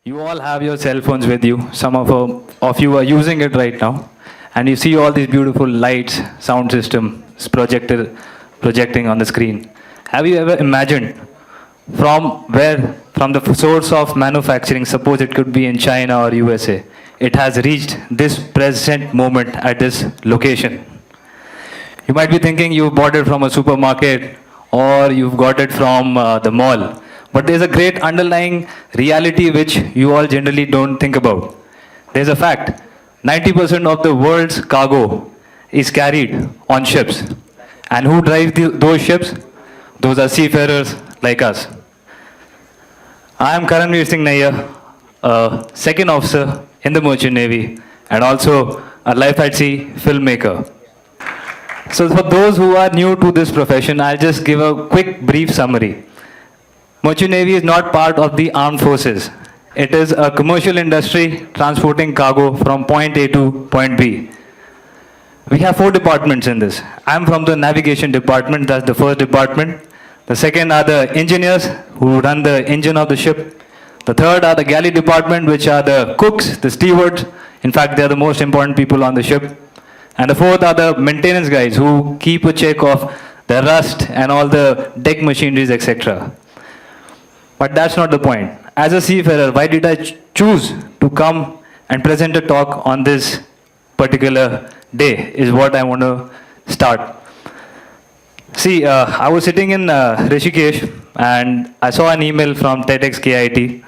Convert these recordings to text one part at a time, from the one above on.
You all have your cell phones with you. Some of you are using it right now. And you see all these beautiful lights, sound system, projecting on the screen. Have you ever imagined from the source of manufacturing, suppose it could be in China or USA, it has reached this present moment at this location? You might be thinking you bought it from a supermarket or you've got it from the mall. But there's a great underlying reality which you all generally don't think about. There's a fact. 90% of the world's cargo is carried on ships. And who drives those ships? Those are seafarers like us. I am Karanvir Singh Nayyar, a second officer in the Merchant Navy and also a life at sea filmmaker. So for those who are new to this profession, I'll just give a quick brief summary. Merchant Navy is not part of the armed forces. It is a commercial industry transporting cargo from point A to point B. We have 4 departments in this. I'm from the navigation department, that's the first department. The second are the engineers who run the engine of the ship. The third are the galley department, which are the cooks, the stewards. In fact, they are the most important people on the ship. And the fourth are the maintenance guys who keep a check of the rust and all the deck machineries, etc. But that's not the point. As a seafarer, why did I choose to come and present a talk on this particular day is what I want to start. See, I was sitting in Rishikesh and I saw an email from TEDxKIET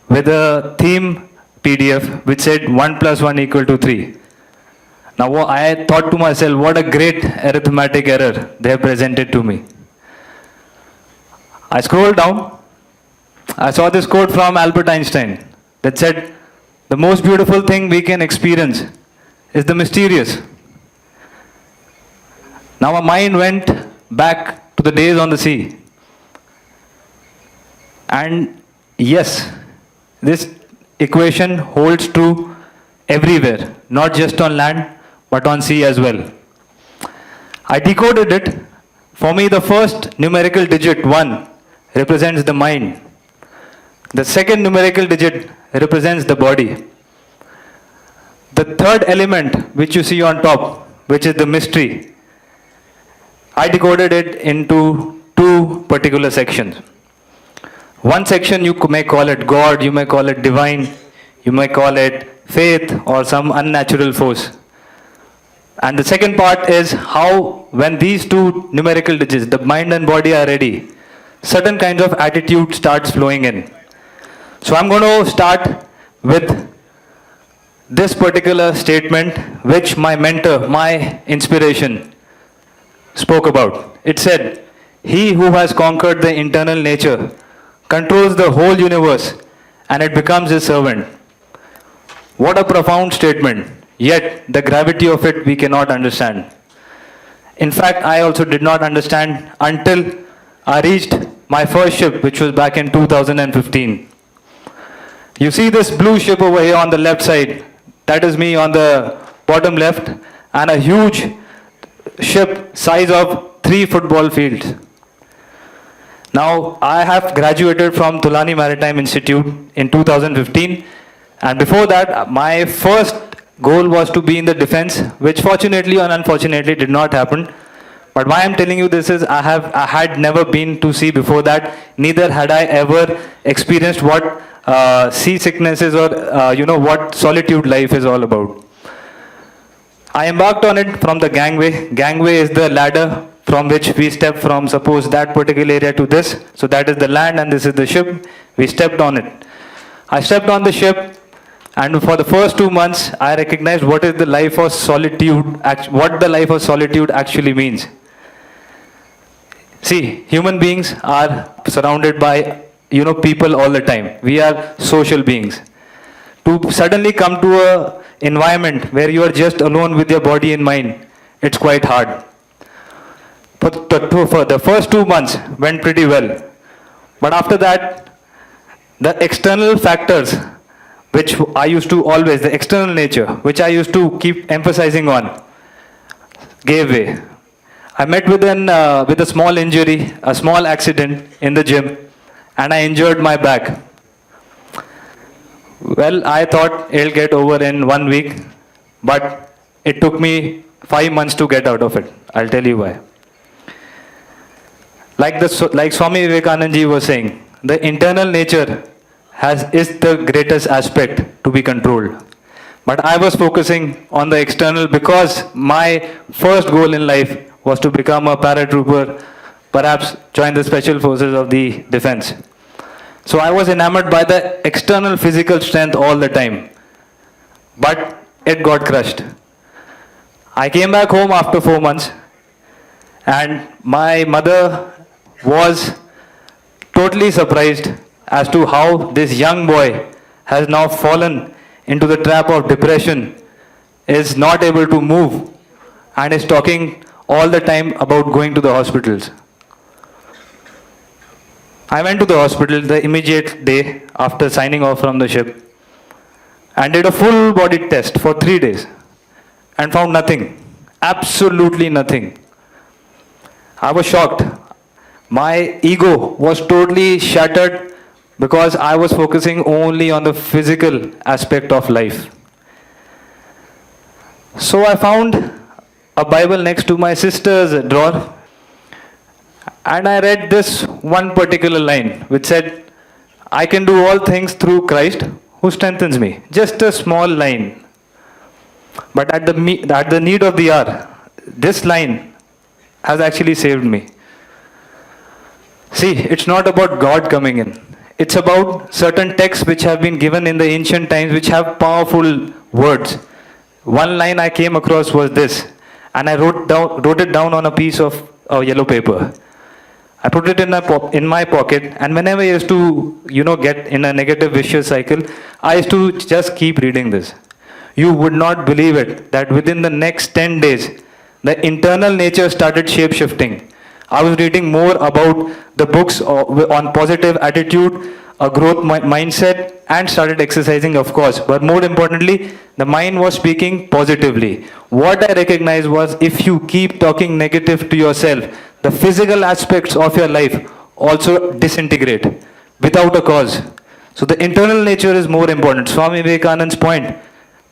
with a theme PDF which said 1 + 1 = 3. Now I thought to myself, what a great arithmetic error they have presented to me. I scrolled down. I saw this quote from Albert Einstein that said, the most beautiful thing we can experience is the mysterious. Now my mind went back to the days on the sea. And yes, this equation holds true everywhere, not just on land, but on sea as well. I decoded it. For me, the first numerical digit, 1, represents the mind. The second numerical digit represents the body. The third element, which you see on top, which is the mystery, I decoded it into 2 particular sections. One section you may call it God, you may call it divine, you may call it faith or some unnatural force. And the second part is how, when these 2 numerical digits, the mind and body are ready, certain kinds of attitude starts flowing in. So I'm going to start with this particular statement which my mentor, my inspiration spoke about. It said, he who has conquered the internal nature controls the whole universe and it becomes his servant. What a profound statement, yet the gravity of it we cannot understand. In fact, I also did not understand until I reached my first ship, which was back in 2015. You see this blue ship over here on the left side, that is me on the bottom left, and a huge ship size of 3 football fields. Now, I have graduated from Tulani Maritime Institute in 2015, and before that, my first goal was to be in the defense, which fortunately or unfortunately did not happen. But why I'm telling you this is, I had never been to sea before that, neither had I ever experienced what seasickness is or what solitude life is all about. I embarked on it from the gangway. Gangway is the ladder from which we step from, suppose, that particular area to this. So that is the land and this is the ship. We stepped on it. I stepped on the ship, and for the first 2 months, I recognized what is the life of solitude, what the life of solitude actually means. See, human beings are surrounded by people all the time. We are social beings. To suddenly come to a environment where you are just alone with your body and mind, it's quite hard. For the first 2 months went pretty well. But after that, the external factors, which I used to always, the external nature, which I used to keep emphasizing on, gave way. I met with a small injury, a small accident in the gym, and I injured my back. Well, I thought it'll get over in 1 week, but it took me 5 months to get out of it. I'll tell you why. Like Swami Vivekananda ji was saying, the internal nature is the greatest aspect to be controlled. But I was focusing on the external because my first goal in life was to become a paratrooper, perhaps join the special forces of the defense. So I was enamored by the external physical strength all the time. But it got crushed. I came back home after 4 months, and my mother was totally surprised as to how this young boy has now fallen into the trap of depression, is not able to move, and is talking all the time about going to the hospitals. I went to the hospital the immediate day after signing off from the ship and did a full body test for 3 days and found nothing. Absolutely nothing. I was shocked. My ego was totally shattered because I was focusing only on the physical aspect of life. So I found a Bible next to my sister's drawer, and I read this one particular line which said, I can do all things through Christ who strengthens me. Just a small line. But at the need of the hour, this line has actually saved me. See, it's not about God coming in. It's about certain texts which have been given in the ancient times which have powerful words. One line I came across was this, and I wrote it down on a piece of yellow paper. I put it in my pocket, and whenever I used to, get in a negative vicious cycle, I used to just keep reading this. You would not believe it, that within the next 10 days, the internal nature started shape-shifting. I was reading more about the books on positive attitude, a growth mindset, and started exercising, of course. But more importantly, the mind was speaking positively. What I recognized was, if you keep talking negative to yourself, the physical aspects of your life also disintegrate without a cause. So the internal nature is more important. Swami Vivekananda's point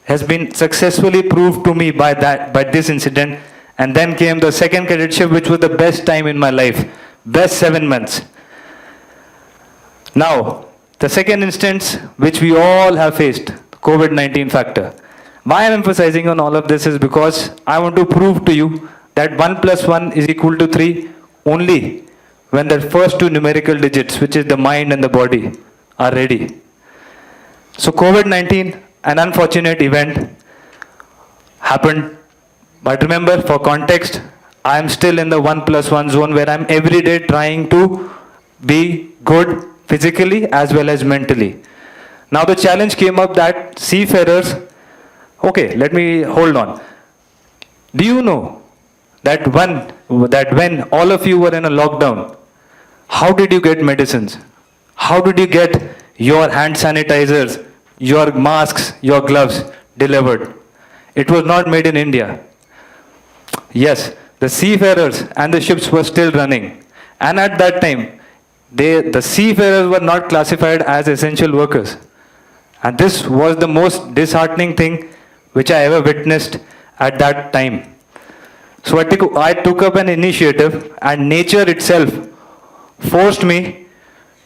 has been successfully proved to me by this incident. And then came the second cadetship, which was the best time in my life. Best 7 months. Now, the second instance which we all have faced, COVID-19 factor. Why I'm emphasizing on all of this is because I want to prove to you that 1 plus 1 is equal to 3 only when the first two numerical digits, which is the mind and the body, are ready. So COVID-19, an unfortunate event, happened. But remember, for context, I am still in the 1 plus 1 zone where I'm every day trying to be good physically as well as mentally. Now the challenge came up that seafarers, okay, let me hold on. Do you know that when all of you were in a lockdown, how did you get medicines? How did you get your hand sanitizers, your masks, your gloves delivered? It was not made in India. Yes, the seafarers and the ships were still running. And at that time, the seafarers were not classified as essential workers. And this was the most disheartening thing which I ever witnessed at that time. So I took up an initiative, and nature itself forced me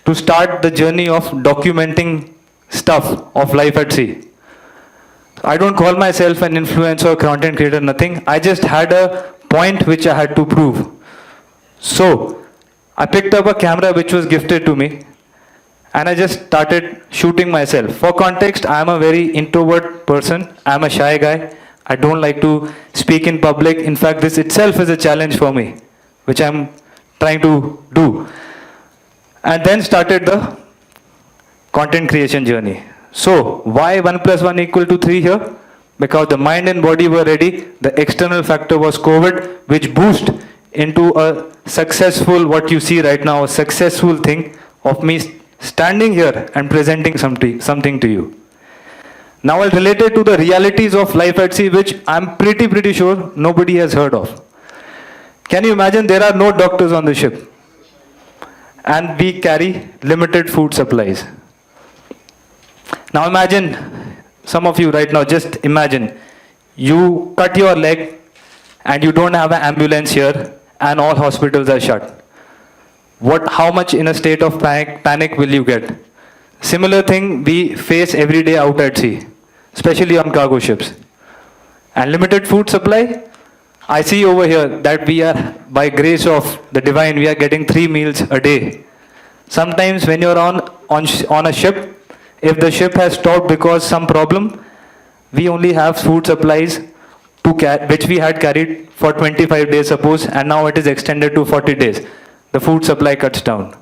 to start the journey of documenting stuff of life at sea. I don't call myself an influencer or content creator, nothing. I just had a point which I had to prove. So I picked up a camera which was gifted to me, and I just started shooting myself. For context, I am a very introvert person. I am a shy guy. I don't like to speak in public. In fact, this itself is a challenge for me, which I am trying to do. And then started the content creation journey. So, why 1 plus 1 equal to 3 here? Because the mind and body were ready. The external factor was COVID, which boosted into a successful, what you see right now, a successful thing of me standing here and presenting something to you. Now I'll relate it to the realities of life at sea, which I'm pretty sure nobody has heard of. Can you imagine there are no doctors on the ship? And we carry limited food supplies. Now imagine, some of you right now, just imagine, you cut your leg and you don't have an ambulance here and all hospitals are shut. How much in a state of panic will you get? Similar thing we face every day out at sea, especially on cargo ships. And limited food supply, I see over here that we are, by grace of the divine, we are getting 3 meals a day. Sometimes when you're on a ship, if the ship has stopped because some problem, we only have food supplies which we had carried for 25 days suppose, and now it is extended to 40 days. The food supply cuts down.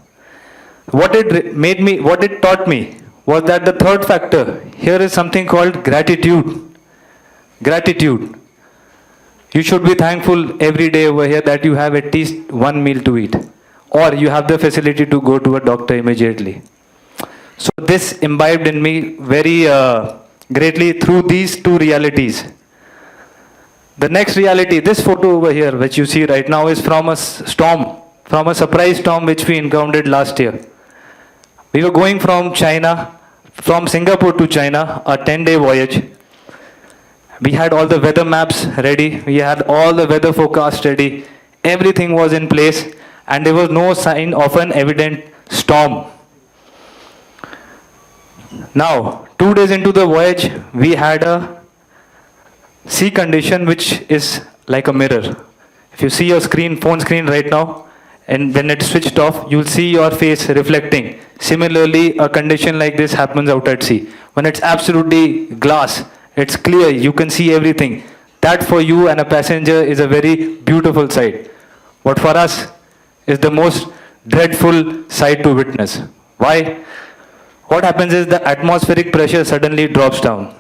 What it taught me was that the third factor here is something called gratitude. Gratitude. You should be thankful every day over here that you have at least one meal to eat, or you have the facility to go to a doctor immediately. So this imbibed in me very greatly through these two realities. The next reality, this photo over here, which you see right now, is from a storm, from a surprise storm which we encountered last year. We were going from Singapore to China, a 10-day voyage. We had all the weather maps ready, we had all the weather forecast ready, everything was in place, and there was no sign of an evident storm. Now, 2 days into the voyage, we had a sea condition which is like a mirror. If you see your phone screen right now, and when it's switched off, you'll see your face reflecting. Similarly, a condition like this happens out at sea. When it's absolutely glass, it's clear, you can see everything. That for you and a passenger is a very beautiful sight. What for us is the most dreadful sight to witness. Why? What happens is the atmospheric pressure suddenly drops down.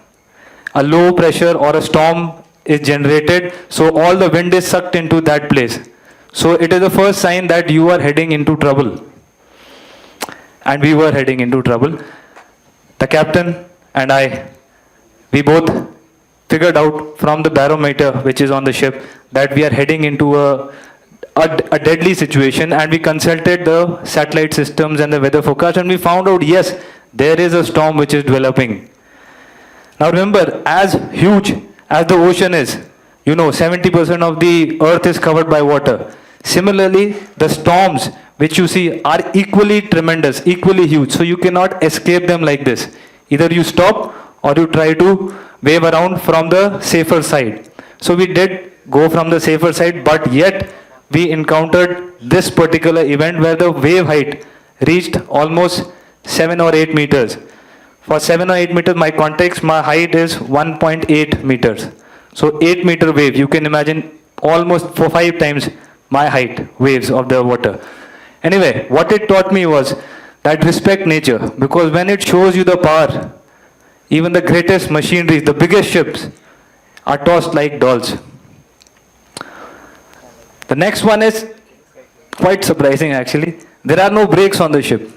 A low pressure or a storm is generated, so all the wind is sucked into that place. So it is the first sign that you are heading into trouble. And we were heading into trouble. The captain and I, we both figured out from the barometer which is on the ship that we are heading into a deadly situation, and we consulted the satellite systems and the weather forecast, and we found out, yes, there is a storm which is developing. Now remember, as huge as the ocean is, 70% of the earth is covered by water. Similarly, the storms which you see are equally tremendous, equally huge. So you cannot escape them like this. Either you stop or you try to wave around from the safer side. So we did go from the safer side, but yet we encountered this particular event where the wave height reached almost 7 or 8 meters. For 7 or 8 meters, my height is 1.8 meters. So 8-meter wave, you can imagine almost 4-5 times my height waves of the water. Anyway, what it taught me was that respect nature, because when it shows you the power, even the greatest machineries, the biggest ships, are tossed like dolls. The next one is quite surprising actually. There are no brakes on the ship.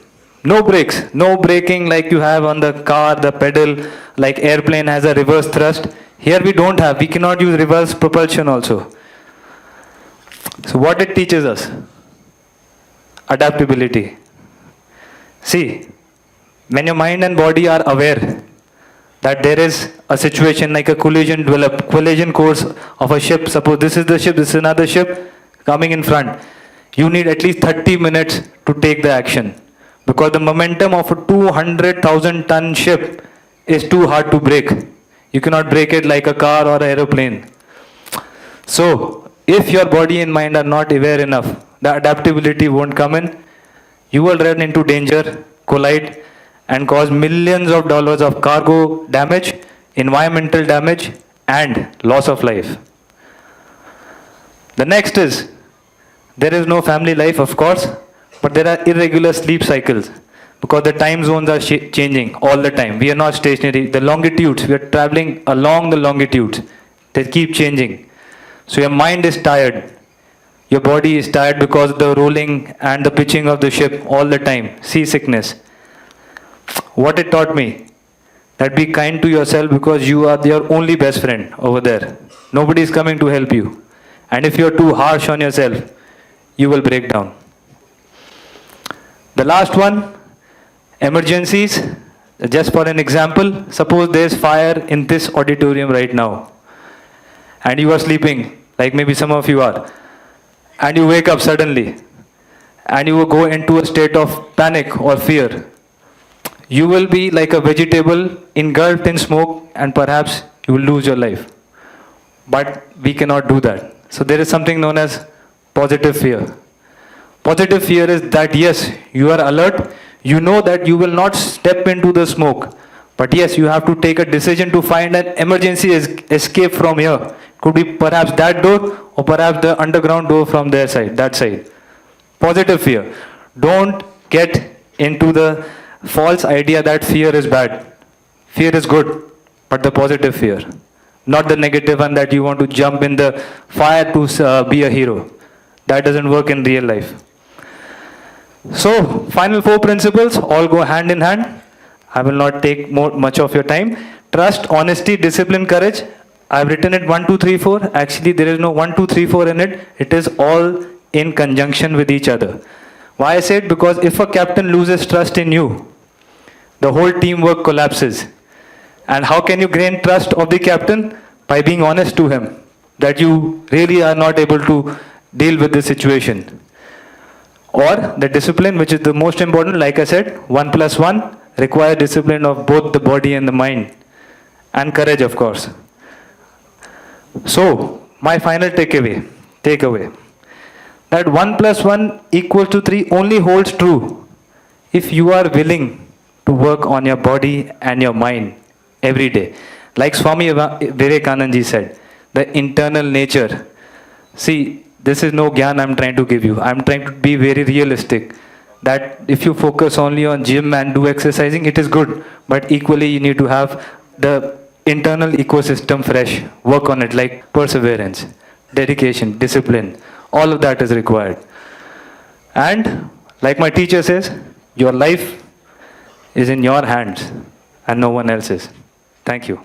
No brakes, no braking like you have on the car, the pedal, like airplane has a reverse thrust. Here we don't have, we cannot use reverse propulsion also. So what it teaches us? Adaptability. See, when your mind and body are aware that there is a situation like a collision course of a ship, suppose this is the ship, this is another ship coming in front, you need at least 30 minutes to take the action. Because the momentum of a 200,000 ton ship is too hard to break. You cannot break it like a car or an aeroplane. So, if your body and mind are not aware enough, the adaptability won't come in. You will run into danger, collide, and cause millions of dollars of cargo damage, environmental damage, and loss of life. The next is, there is no family life, of course, but there are irregular sleep cycles because the time zones are changing all the time. We are not stationary. The longitudes, we are traveling along the longitudes. They keep changing. So your mind is tired. Your body is tired because of the rolling and the pitching of the ship all the time. Seasickness. What it taught me? That be kind to yourself because you are your only best friend over there. Nobody is coming to help you. And if you are too harsh on yourself, you will break down. The last one, emergencies. Just for an example, suppose there's fire in this auditorium right now, and you are sleeping, like maybe some of you are, and you wake up suddenly, and you will go into a state of panic or fear. You will be like a vegetable engulfed in smoke, and perhaps you will lose your life. But we cannot do that. So there is something known as positive fear. Positive fear is that yes, you are alert, you know that you will not step into the smoke, but yes, you have to take a decision to find an emergency escape from here. Could be perhaps that door or perhaps the underground door from their side, that side. Positive fear. Don't get into the false idea that fear is bad. Fear is good, but the positive fear, not the negative one that you want to jump in the fire to be a hero. That doesn't work in real life. So, final 4 principles all go hand in hand. I will not take much of your time. Trust, honesty, discipline, courage. I've written it 1, 2, 3, 4. Actually, there is no 1, 2, 3, 4 in it. It is all in conjunction with each other. Why I say it? Because if a captain loses trust in you, the whole teamwork collapses. And how can you gain trust of the captain? By being honest to him that you really are not able to deal with the situation. Or the discipline, which is the most important, like I said, 1 + 1 requires discipline of both the body and the mind. And courage, of course. So, my final takeaway, that 1 + 1 = 3 only holds true if you are willing to work on your body and your mind every day. Like Swami Vivekananda ji said, the internal nature. See, this is no gyan I'm trying to give you. I'm trying to be very realistic. That if you focus only on gym and do exercising, it is good. But equally, you need to have the internal ecosystem fresh. Work on it, like perseverance, dedication, discipline. All of that is required. And like my teacher says, your life is in your hands and no one else's. Thank you.